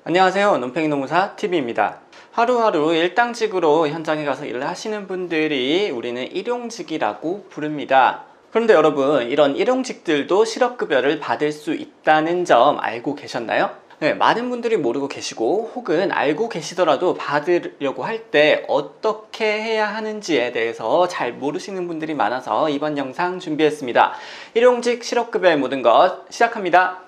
안녕하세요. 논팽이 노무사 TV입니다. 하루하루 일당직으로 현장에 가서 일을 하시는 분들이 우리는 일용직이라고 부릅니다. 그런데 여러분, 이런 일용직들도 실업급여를 받을 수 있다는 점 알고 계셨나요? 네, 많은 분들이 모르고 계시고 혹은 알고 계시더라도 받으려고 할 때 어떻게 해야 하는지에 대해서 잘 모르시는 분들이 많아서 이번 영상 준비했습니다. 일용직 실업급여의 모든 것 시작합니다.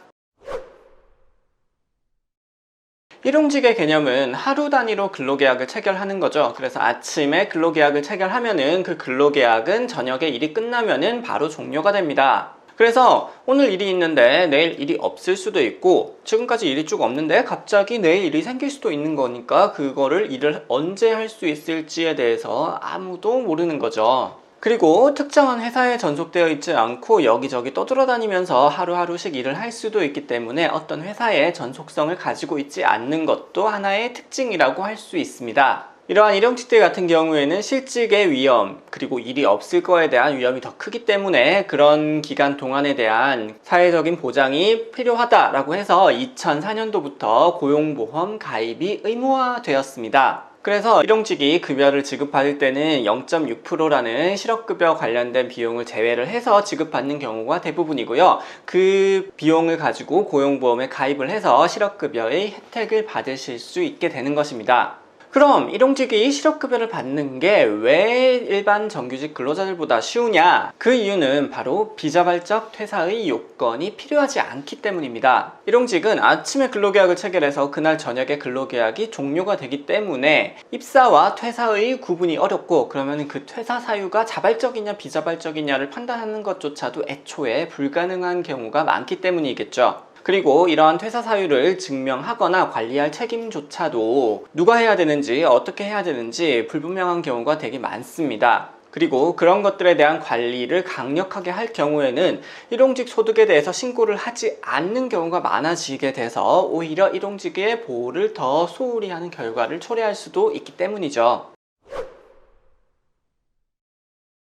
일용직의 개념은 하루 단위로 근로계약을 체결하는 거죠. 그래서 아침에 근로계약을 체결하면은 그 근로계약은 저녁에 일이 끝나면은 바로 종료가 됩니다. 그래서 오늘 일이 있는데 내일 일이 없을 수도 있고, 지금까지 일이 쭉 없는데 갑자기 내일 일이 생길 수도 있는 거니까 그거를 일을 언제 할 수 있을지에 대해서 아무도 모르는 거죠. 그리고 특정한 회사에 전속되어 있지 않고 여기저기 떠돌아다니면서 하루하루씩 일을 할 수도 있기 때문에 어떤 회사에 전속성을 가지고 있지 않는 것도 하나의 특징이라고 할 수 있습니다. 이러한 일용직들 같은 경우에는 실직의 위험, 그리고 일이 없을 거에 대한 위험이 더 크기 때문에 그런 기간 동안에 대한 사회적인 보장이 필요하다라고 해서 2004년도부터 고용보험 가입이 의무화되었습니다. 그래서 일용직이 급여를 지급받을 때는 0.6%라는 실업급여 관련된 비용을 제외를 해서 지급받는 경우가 대부분이고요. 그 비용을 가지고 고용보험에 가입을 해서 실업급여의 혜택을 받으실 수 있게 되는 것입니다. 그럼 일용직이 실업급여를 받는 게 왜 일반 정규직 근로자들보다 쉬우냐? 그 이유는 바로 비자발적 퇴사의 요건이 필요하지 않기 때문입니다. 일용직은 아침에 근로계약을 체결해서 그날 저녁에 근로계약이 종료가 되기 때문에 입사와 퇴사의 구분이 어렵고, 그러면 그 퇴사 사유가 자발적이냐 비자발적이냐를 판단하는 것조차도 애초에 불가능한 경우가 많기 때문이겠죠. 그리고 이러한 퇴사 사유를 증명하거나 관리할 책임조차도 누가 해야 되는지 어떻게 해야 되는지 불분명한 경우가 되게 많습니다. 그리고 그런 것들에 대한 관리를 강력하게 할 경우에는 일용직 소득에 대해서 신고를 하지 않는 경우가 많아지게 돼서 오히려 일용직의 보호를 더 소홀히 하는 결과를 초래할 수도 있기 때문이죠.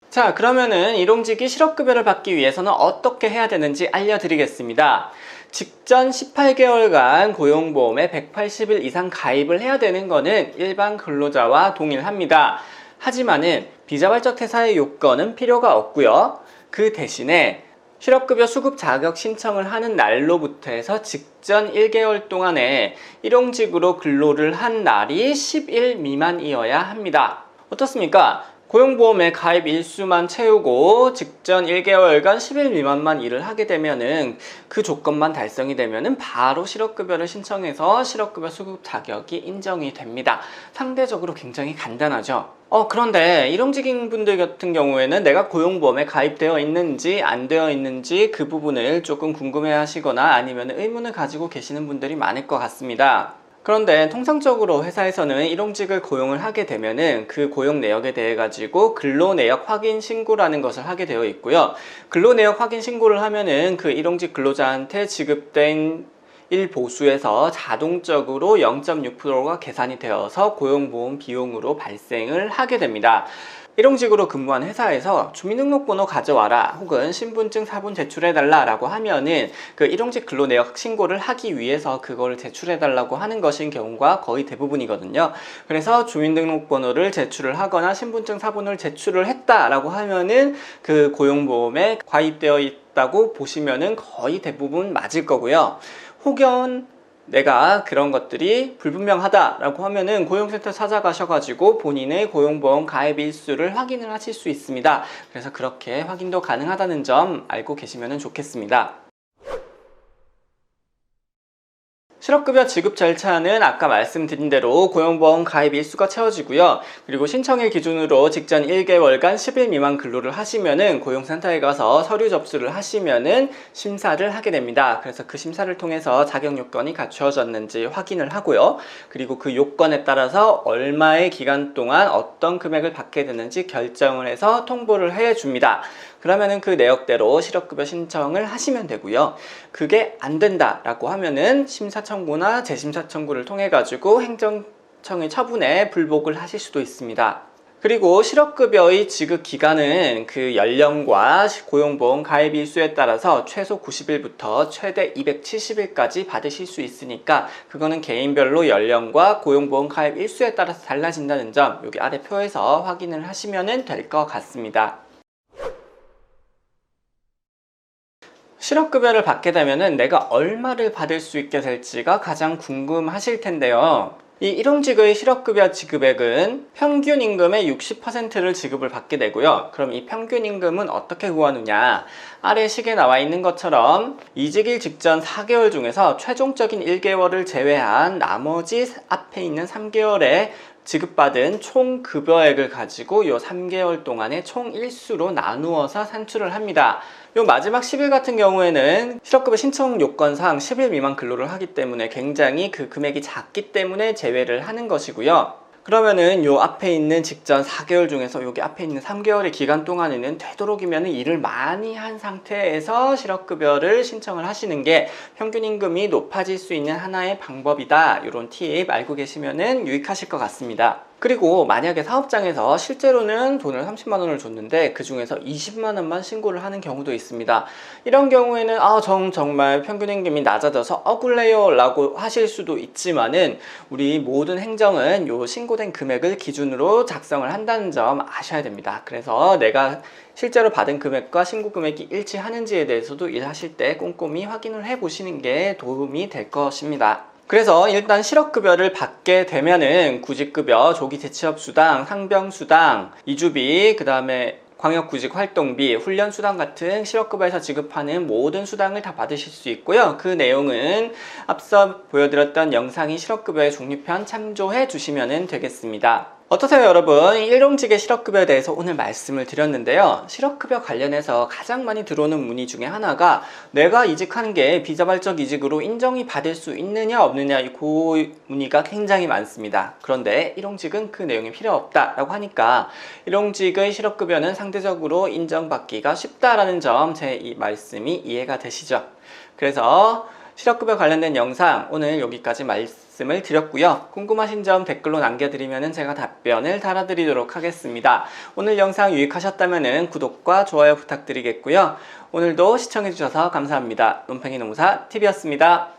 자, 그러면은 일용직이 실업급여를 받기 위해서는 어떻게 해야 되는지 알려드리겠습니다. 직전 18개월간 고용보험에 180일 이상 가입을 해야 되는 거는 일반 근로자와 동일합니다. 하지만은 비자발적 퇴사의 요건은 필요가 없고요. 그 대신에 실업급여 수급 자격 신청을 하는 날로부터 해서 직전 1개월 동안에 일용직으로 근로를 한 날이 10일 미만이어야 합니다. 어떻습니까? 고용보험에 가입 일수만 채우고 직전 1개월간 10일 미만만 일을 하게 되면은 그 조건만 달성이 되면은 바로 실업급여를 신청해서 실업급여 수급 자격이 인정이 됩니다. 상대적으로 굉장히 간단하죠. 그런데 일용직인 분들 같은 경우에는 내가 고용보험에 가입되어 있는지 안 되어 있는지 그 부분을 조금 궁금해 하시거나 아니면 의문을 가지고 계시는 분들이 많을 것 같습니다. 그런데 통상적으로 회사에서는 일용직을 고용을 하게 되면은 그 고용 내역에 대해 가지고 근로내역 확인 신고라는 것을 하게 되어 있고요. 근로내역 확인 신고를 하면은 그 일용직 근로자한테 지급된 일보수에서 자동적으로 0.6%가 계산이 되어서 고용보험 비용으로 발생을 하게 됩니다. 일용직으로 근무한 회사에서 주민등록번호 가져와라 혹은 신분증 사본 제출해달라 라고 하면은 그 일용직 근로내역 신고를 하기 위해서 그거를 제출해달라고 하는 것인 경우가 거의 대부분이거든요. 그래서 주민등록번호를 제출을 하거나 신분증 사본을 제출을 했다라고 하면은 그 고용보험에 가입되어 있다고 보시면은 거의 대부분 맞을 거고요. 혹연 내가 그런 것들이 불분명하다라고 하면은 고용센터 찾아가셔가지고 본인의 고용보험 가입 일수를 확인을 하실 수 있습니다. 그래서 그렇게 확인도 가능하다는 점 알고 계시면 좋겠습니다. 실업급여 지급 절차는 아까 말씀드린 대로 고용보험 가입 일수가 채워지고요. 그리고 신청일 기준으로 직전 1개월간 10일 미만 근로를 하시면은 고용센터에 가서 서류 접수를 하시면은 심사를 하게 됩니다. 그래서 그 심사를 통해서 자격 요건이 갖추어졌는지 확인을 하고요. 그리고 그 요건에 따라서 얼마의 기간 동안 어떤 금액을 받게 되는지 결정을 해서 통보를 해줍니다. 그러면은 그 내역대로 실업급여 신청을 하시면 되고요. 그게 안 된다라고 하면은 심사 청구나 재심사 청구를 통해 가지고 행정청의 처분에 불복을 하실 수도 있습니다. 그리고 실업급여의 지급 기간은 그 연령과 고용보험 가입 일수에 따라서 최소 90일부터 최대 270일까지 받으실 수 있으니까 그거는 개인별로 연령과 고용보험 가입 일수에 따라서 달라진다는 점 여기 아래 표에서 확인을 하시면 될 것 같습니다. 실업급여를 받게 되면 내가 얼마를 받을 수 있게 될지가 가장 궁금하실 텐데요. 이 일용직의 실업급여 지급액은 평균 임금의 60%를 지급을 받게 되고요. 그럼 이 평균 임금은 어떻게 구하느냐? 아래 식에 나와 있는 것처럼 이직일 직전 4개월 중에서 최종적인 1개월을 제외한 나머지 앞에 있는 3개월에 지급받은 총 급여액을 가지고 이 3개월 동안의 총 일수로 나누어서 산출을 합니다. 요 마지막 10일 같은 경우에는 실업급여 신청 요건상 10일 미만 근로를 하기 때문에 굉장히 그 금액이 작기 때문에 제외를 하는 것이고요. 그러면은 요 앞에 있는 직전 4개월 중에서 여기 앞에 있는 3개월의 기간 동안에는 되도록이면 일을 많이 한 상태에서 실업급여를 신청을 하시는 게 평균 임금이 높아질 수 있는 하나의 방법이다. 이런 팁 알고 계시면은 유익하실 것 같습니다. 그리고 만약에 사업장에서 실제로는 돈을 30만 원을 줬는데 그 중에서 20만 원만 신고를 하는 경우도 있습니다. 이런 경우에는 정말 평균 임금이 낮아져서 억울해요 라고 하실 수도 있지만은 우리 모든 행정은 요 신고된 금액을 기준으로 작성을 한다는 점 아셔야 됩니다. 그래서 내가 실제로 받은 금액과 신고 금액이 일치하는지에 대해서도 일하실 때 꼼꼼히 확인을 해 보시는 게 도움이 될 것입니다. 그래서 일단 실업급여를 받게 되면은 구직급여, 조기재취업수당, 상병수당, 이주비, 그 다음에 광역구직 활동비, 훈련수당 같은 실업급여에서 지급하는 모든 수당을 다 받으실 수 있고요. 그 내용은 앞서 보여드렸던 영상이 실업급여의 종류편 참조해 주시면 되겠습니다. 어떠세요 여러분? 일용직의 실업급여에 대해서 오늘 말씀을 드렸는데요. 실업급여 관련해서 가장 많이 들어오는 문의 중에 하나가 내가 이직하는 게 비자발적 이직으로 인정이 받을 수 있느냐 없느냐 그 문의가 굉장히 많습니다. 그런데 일용직은 그 내용이 필요 없다라고 하니까 일용직의 실업급여는 상대적으로 인정받기가 쉽다라는 점 제 이 말씀이 이해가 되시죠? 그래서 실업급여 관련된 영상 오늘 여기까지 말씀을 드렸고요. 궁금하신 점 댓글로 남겨드리면 제가 답변을 달아드리도록 하겠습니다. 오늘 영상 유익하셨다면 구독과 좋아요 부탁드리겠고요. 오늘도 시청해주셔서 감사합니다. 논팽이 농사 TV였습니다.